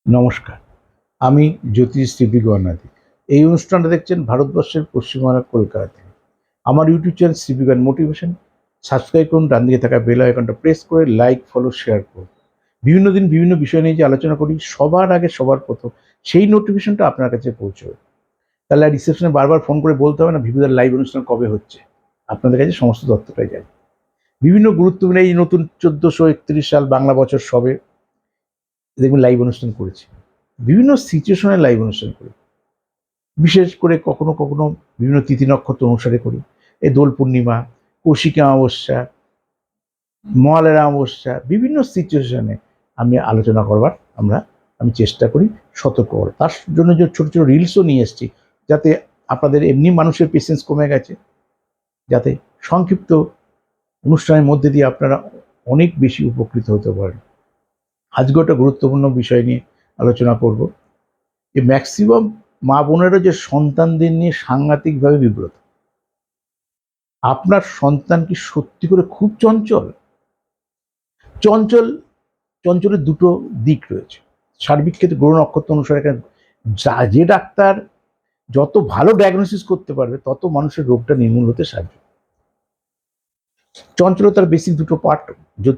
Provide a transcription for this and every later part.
নমস্কার, আমি জ্যোতিষ সিপি গণনাথী। এই অনুষ্ঠানটা দেখছেন ভারতবর্ষের পশ্চিমবাংলার কলকাতা থেকে। আমার ইউটিউব চ্যানেল সিপি গান মোটিভেশন সাবস্ক্রাইব করুন, ডান দিকে থাকা বেল আইকনটা প্রেস করে লাইক, ফলো, শেয়ার করুন। বিভিন্ন দিন বিভিন্ন বিষয় নিয়ে যে আলোচনা করি, সবার আগে সবার প্রথম সেই নোটিফিকেশনটা আপনার কাছে পৌঁছবে। তাহলে আর রিসেপশনে বারবার ফোন করে বলতে হবে না ভিভিদার লাইভ অনুষ্ঠান কবে হচ্ছে। আপনাদের কাছে সমস্ত তথ্যটাই যায়। বিভিন্ন গুরুত্বপূর্ণ এই নতুন 1431 সাল বাংলা বছর সবে দেখবেন লাইভ অনুষ্ঠান করেছি। বিভিন্ন সিচুয়েশনে লাইভ অনুষ্ঠান করি। বিশেষ করে কখনো কখনো বিভিন্ন তিথি নক্ষত্র অনুসারে করি। এই দোল পূর্ণিমা, কৌশিকী অমাবস্যা, মহালয়া অমাবস্যা, বিভিন্ন সিচুয়েশনে আমি আলোচনা করবার আমি চেষ্টা করি, সতর্ক করার। তার জন্য যে ছোট ছোট রিলসও নিয়ে এসেছি, যাতে আপনাদের এমনি মানুষের পেশেন্স কমে গেছে, যাতে সংক্ষিপ্ত অনুষ্ঠানের মধ্যে দিয়ে আপনারা অনেক বেশি উপকৃত হতে পারেন। আজকে একটা গুরুত্বপূর্ণ বিষয় নিয়ে আলোচনা করব, যে ম্যাক্সিমাম মা বোনেরা যে সন্তানদের নিয়ে সাংঘাতিকভাবে বিব্রত। আপনার সন্তান কি সত্যি করে খুব চঞ্চল? চঞ্চল চঞ্চলের দুটো দিক রয়েছে। সার্বিক ক্ষেত্রে গ্রহ নক্ষত্র অনুসারে যে ডাক্তার যত ভালো ডায়াগনোসিস করতে পারবে, তত মানুষের রোগটা নির্মূল হতে সাহায্য। চঞ্চলতার বেসিক দুটো পার্ট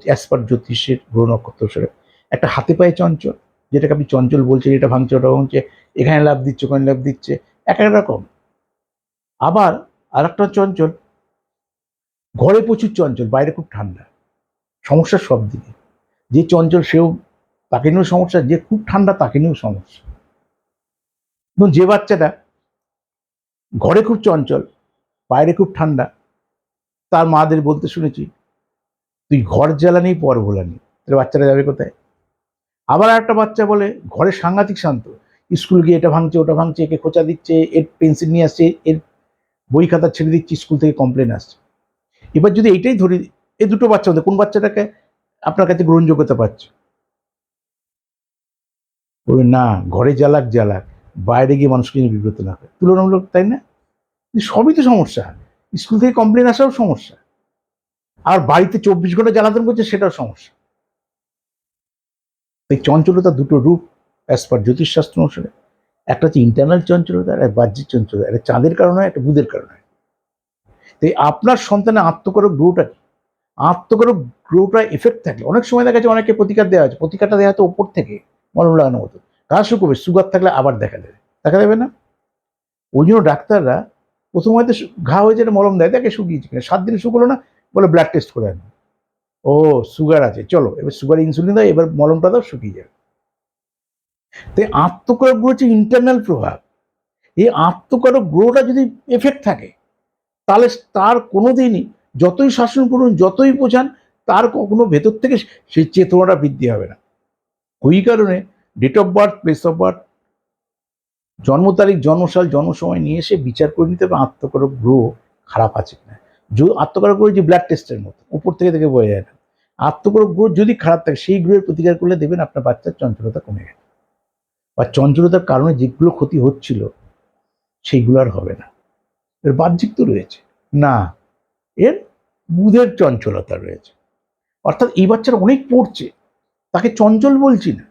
অ্যাজ পার জ্যোতিষের গ্রহ নক্ষত্র অনুসারে। একটা হাতে পায়ে চঞ্চল, যেটাকে আপনি চঞ্চল বলছেন, এটা ভাঙছে ওটা ভাঙছে, এখানে লাভ দিচ্ছে ওখানে লাভ দিচ্ছে, এক এক রকম। আবার আর একটা চঞ্চল, ঘরে প্রচুর চঞ্চল, বাইরে খুব ঠান্ডা, সমস্যা সব দিকে। যে চঞ্চল সেও, তাকে নিয়েও সমস্যা, যে খুব ঠান্ডা তাকে নিয়েও সমস্যা। এবং যে বাচ্চাটা ঘরে খুব চঞ্চল, বাইরে খুব ঠান্ডা, তার মাদের বলতে শুনেছি, তুই ঘর জ্বালানি পর ভোলানি, তাহলে বাচ্চারা যাবে কোথায়? আবার একটা বাচ্চা বলে ঘরে সাংঘাতিক শান্ত, স্কুল গিয়ে এটা ভাঙছে ওটা ভাঙছে, একে খোঁচা দিচ্ছে, এর পেন্সিল নিয়ে আসছে, এর বই খাতা ছেড়ে দিচ্ছে, স্কুল থেকে কমপ্লেন আসছে। এবার যদি এইটাই ধরি, এই দুটো বাচ্চা মধ্যে কোন বাচ্চাটাকে আপনার কাছে গ্রহণযোগ্যতা পাচ্ছে? বলবে না, ঘরে জ্বালাক জ্বালাক, বাইরে গিয়ে মানুষকে নিয়ে বিব্রত না করে, তুলনামূলক, তাই না? সবই তো সমস্যা। স্কুল থেকে কমপ্লেন আসাও সমস্যা, আর বাড়িতে 24 ঘন্টা জ্বালাতন করছে, সেটাও সমস্যা। এই চঞ্চলতা দুটো রূপ অ্যাজ পার জ্যোতিষশাস্ত্র অনুসারে। একটা হচ্ছে ইন্টারনাল চঞ্চলতা, আর বাহ্যিক চঞ্চলতা। একটা চাঁদের কারণে হয়, একটা বুধের কারণে হয়। তাই আপনার সন্তানের আত্মকারক গ্রহটা কি? আত্মকারক গ্রহটা এফেক্ট থাকলে অনেক সময় দেখা যাচ্ছে অনেকে প্রতিকার দেওয়া আছে, প্রতিকারটা দেওয়া হয়তো ওপর থেকে মলম লাগানো মতো, কাজ শুকোবে, সুগার থাকলে আবার দেখা দেবে না। ওই জন্য ডাক্তাররা প্রথম হয়তো ঘা হয়েছে মলম দেয়, দেখে শুকিয়েছে কিনা, 7 দিনে শুকলো না, বলে ব্লাড টেস্ট করে আনো, ও সুগার আছে, চলো এবার সুগার ইনসুলিন দাও, এবার মলমটা দাও, শুকিয়ে যাবে। তাই আত্মকারক গ্রহ হচ্ছে ইন্টারনাল প্রভাব। এই আত্মকারক গ্রহটা যদি এফেক্ট থাকে, তাহলে তার কোনোদিনই যতই শাসন করুন, যতই বোঝান, তার কখনো ভেতর থেকে সেই চেতনাটা বৃদ্ধি হবে না। ওই কারণে date of birth, place of birth, জন্ম তারিখ, জন্মসাল, জন্মসময় নিয়ে এসে বিচার করে নিতে হবে আত্মকারক গ্রহ খারাপ আছে কিনা। আত্মকারক গ্রহ যে ব্লাড টেস্টের মতো, উপর থেকে থেকে বোঝা যায় না। আত্মকারক গ্রহ যদি খারাপ থাকে, সেই গ্রহের প্রতিকার করলে দেখবেন আপনার বাচ্চার চঞ্চলতা কমে গেছে, বা চঞ্চলতার কারণে যেগুলো ক্ষতি হচ্ছিল সেইগুলো আর হবে না। এর বাহ্যিক তো রয়েছে না, এর বুধের চঞ্চলতা রয়েছে। অর্থাৎ এই বাচ্চারা অনেক পড়ছে, তাকে চঞ্চল বলছি না,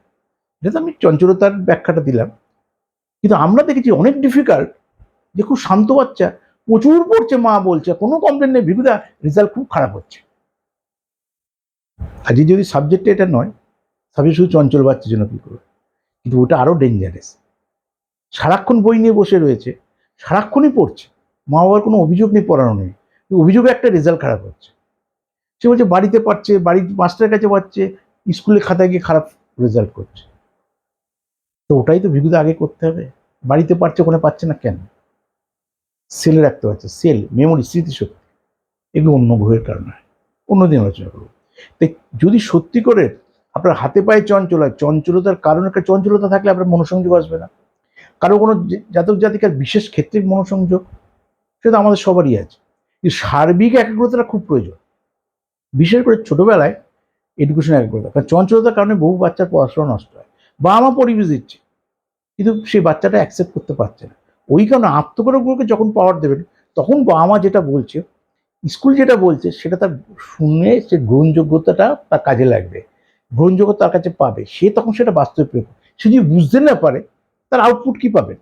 এটা তো আমি চঞ্চলতার ব্যাখ্যাটা দিলাম। কিন্তু আমরা দেখেছি অনেক ডিফিকাল্ট, যে খুব শান্ত বাচ্চা, প্রচুর পড়ছে, মা বলছে কোনো কমপ্লেন নেই, ভিগুদা রেজাল্ট খুব খারাপ হচ্ছে। আজকে যদি সাবজেক্ট এটা নয়, সাবজেক্ট শুধু চঞ্চল বাচ্চার জন্য কি করবে, কিন্তু ওটা আরো ডেঞ্জারাস। সারাক্ষণ বই নিয়ে বসে রয়েছে, সারাক্ষণই পড়ছে, মা বাবার কোনো অভিযোগ নেই, পড়ানো নেই, অভিযোগে একটা রেজাল্ট খারাপ হচ্ছে। সে বলছে বাড়িতে পাচ্ছে, বাড়ির মাস্টারের কাছে পাচ্ছে, স্কুলে খাতায় গিয়ে খারাপ রেজাল্ট করছে। তো ওটাই তো ভিগুদা আগে করতে হবে। বাড়িতে পারছে, ওখানে পাচ্ছে না কেন? সেলে রাখতে পারছে, সেল, মেমোরি, স্মৃতিশক্তি, এগুলো অন্য গ্রহের কারণে হয়, অন্যদিন আলোচনা করবো। তাই যদি সত্যি করে আপনার হাতে পায়ে চঞ্চল হয়, চঞ্চলতার কারণে, একটা চঞ্চলতা থাকলে আপনার মনোসংযোগ আসবে না। কারো কোনো জাতক জাতিকার বিশেষ ক্ষেত্রে মনোসংযোগ, সেটা আমাদের সবারই আছে, কিন্তু সার্বিক একাগ্রতাটা খুব প্রয়োজন। বিশেষ করে ছোটবেলায় এডুকেশন একাগ্রতা, কারণ চঞ্চলতার কারণে বহু বাচ্চার পড়াশোনা নষ্ট হয়। বাবা মা পরিবেশ দিচ্ছে, কিন্তু সেই বাচ্চাটা অ্যাকসেপ্ট করতে পারছে না। ওই কারণে আত্মকারকগুলোকে যখন পাওয়ার দেবেন, তখন বাবা মা যেটা বলছে, স্কুল যেটা বলছে, সেটা তার শুনে সে গ্রহণযোগ্যতাটা তার কাজে লাগবে, গ্রহণযোগ্যতা তার কাছে পাবে, সে তখন সেটা বাস্তবে প্রয়োগ, সে যদি বুঝতে না পারে তার আউটপুট কি পাবেন?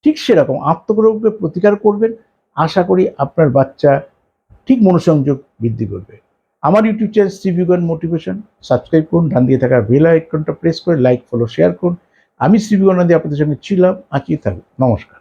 ঠিক সেরকম আত্মগ্রহকে প্রতিকার করবেন, আশা করি আপনার বাচ্চা ঠিক মনোসংযোগ বৃদ্ধি করবে। আমার ইউটিউব চ্যানেল শ্রীবিজ্ঞান মোটিভেশন সাবস্ক্রাইব করুন, ডান দিয়ে থাকা বেল আইকনটা প্রেস করে লাইক, ফলো, শেয়ার করুন। আমি শ্রীবিজ্ঞান আপনাদের সঙ্গে ছিলাম, আঁকিয়ে থাকুন। নমস্কার।